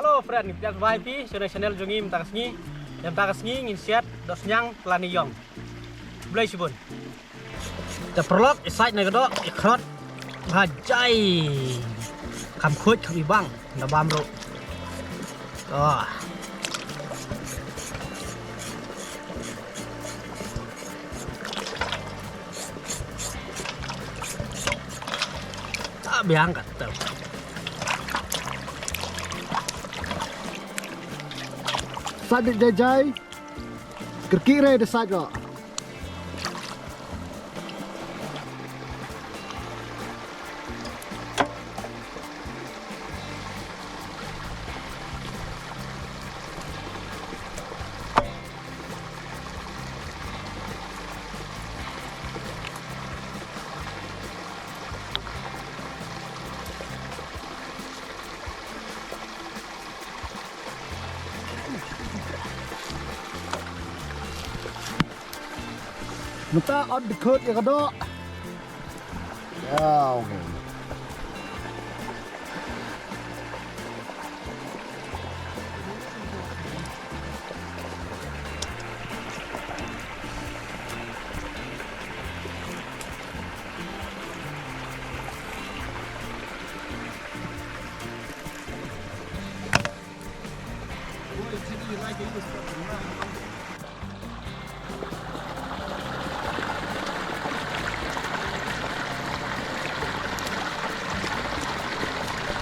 Halo friend, kita kembali di channel Jongi Mtakasngi. Yang Mtakasngi nginsiat dos nyang pelani yong. Belai sibun. Kita perlok isai negado ikrot ngajai. Kam khut kam ibang na bamro. Oh. Tak biang kata. Sadik jajai kerkire de saga Nota on the code ya kado. Ya, oke.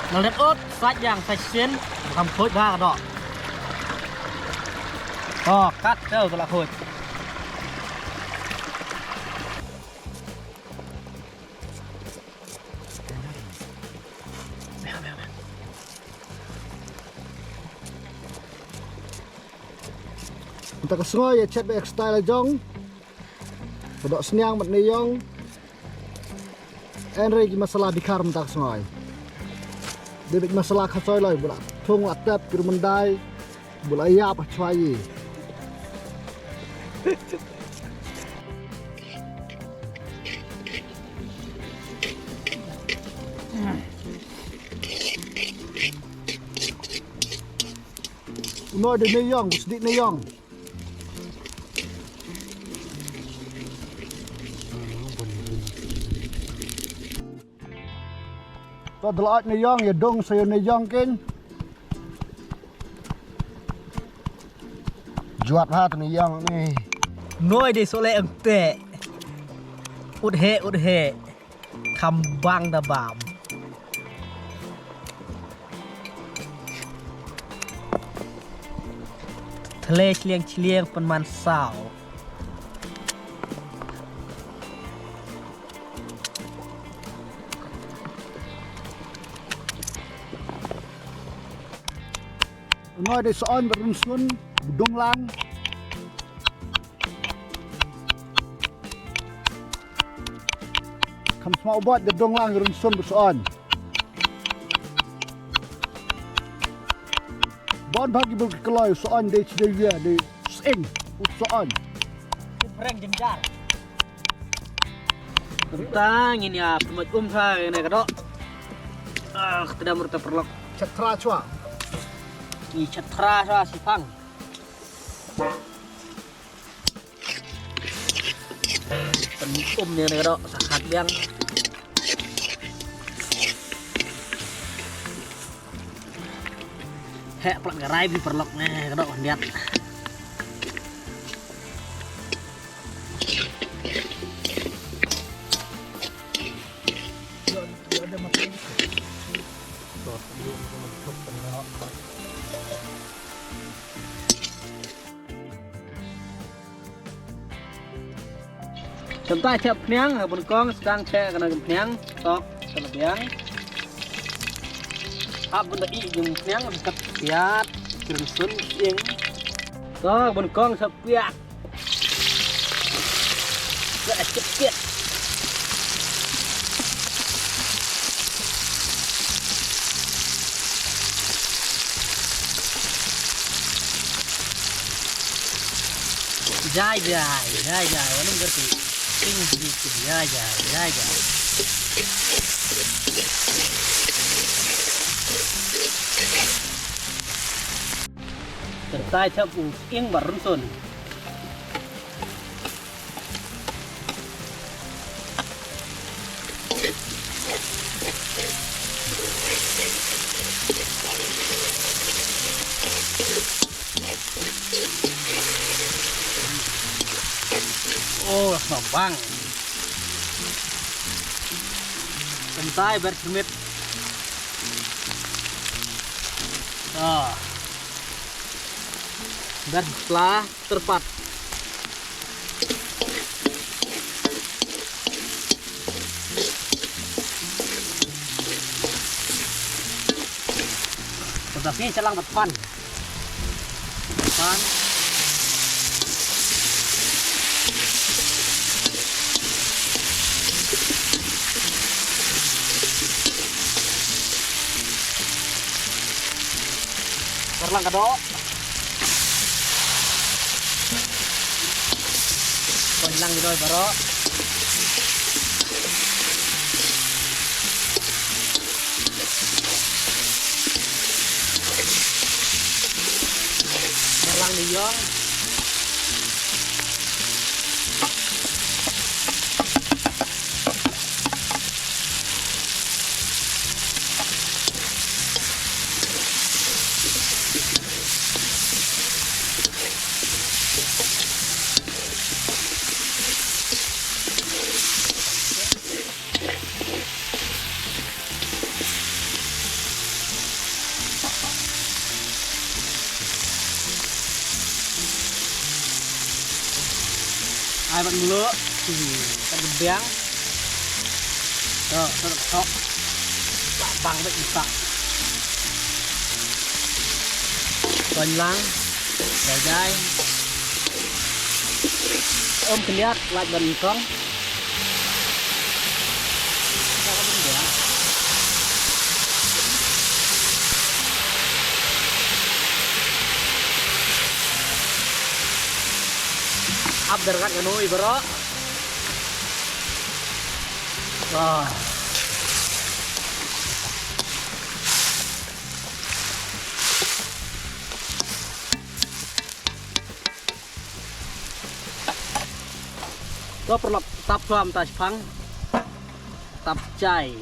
Ngeliat ot sạch yang sạch xuyên kam khut ga kado. Oh, kat đâu tôi là khut. Kita kesengoy ya chat back style jong. Pedok senyang mat neyong. Enre ki masalah dikar mentak sengoy. Debik masalah khasoy loy bula thung atap kir mendai bula ya apa chwai. Noi de neyong sedikit neyong. Kau delak neyong ya dong saya neyong ken. Juat ha tu neyong ni. Noi de sole ente. Ud he. Kambang da bam. Tele ciliang penman sao. Noi de soon berunsun budung lang. Kam semua buat de dong lang berunsun bersoon. Bon bagi berkeloy soon de cedewia de sing soon. Prank jenjar. Tentang ini ya pemut saya ini kado. Tidak merta perlok. Cetra cua. Ni catra sa sipang. Penutum ni kado sakat yang. Hek plak garai bi perlok ni kado lihat. Chúng ta chẹp nhang ở bên con đang che cái này nhang to cái là biang áp bên đây dùng nhang làm cắt tiết kering sun yên to bên con sập biak lại chẹp tiết dài nó không ngerti. Ya. Tentai chap ing barunsun. Oh, bang. Tentai bersemit. Dan setelah terpat tetapi celang depan terlang kedok lang gitu baro lang niyong ai bạn lựa thì bạn đừng béng rồi nó bạn bằng bệnh sặc còn lắng để dai ôm cái lihat lại gần con áp derkat ke nui bro. Wah. Có perlu tap suam tas phăng tap chai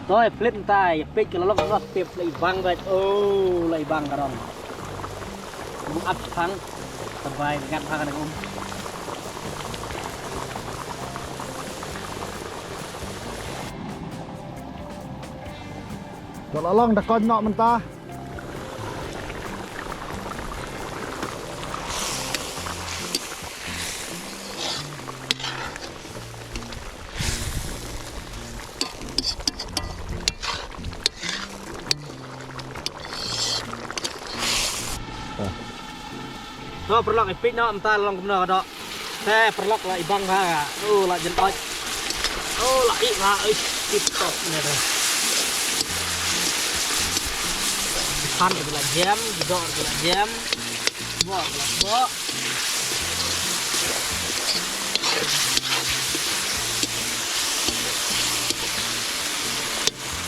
rồi flip tay pick cái lông nó tiếp lại băng vậy lại băng cả rồi áp phăng sampai ngắt phăng được không Kalau long dah kon nak mentah. nó perlok ipik nó entah long kemana kadok saya perlok lah ibang ha lah jentot lah ik lah tiktok ni dah kan bila jam dok bila jam bok lah bok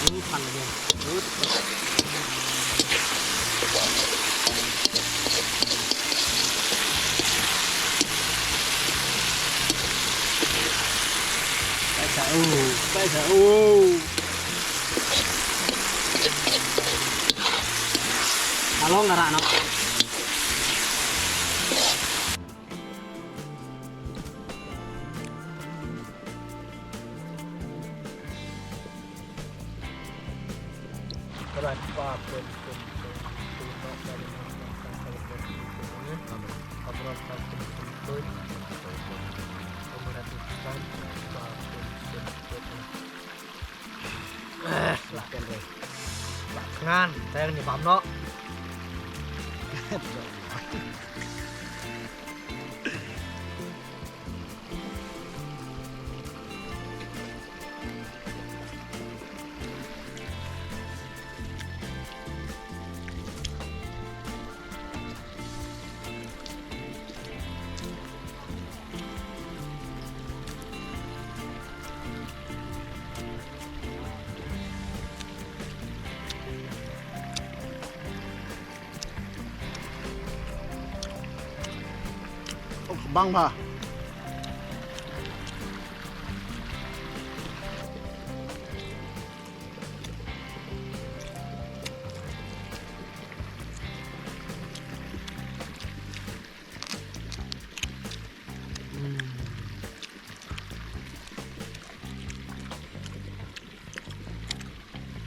ini kan dia bây giờ alo nggak rano ngan saya nyebab no bang mah.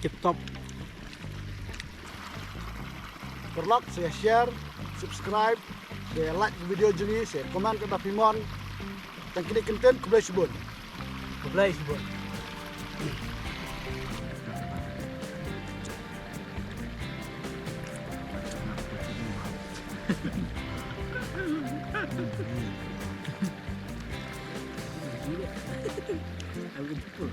Ketop. Perlok saya share, subscribe, saya like video ini, saya komen ke Pimon. Dan kini konten kebelah subun. Belai sebut. Aku betul.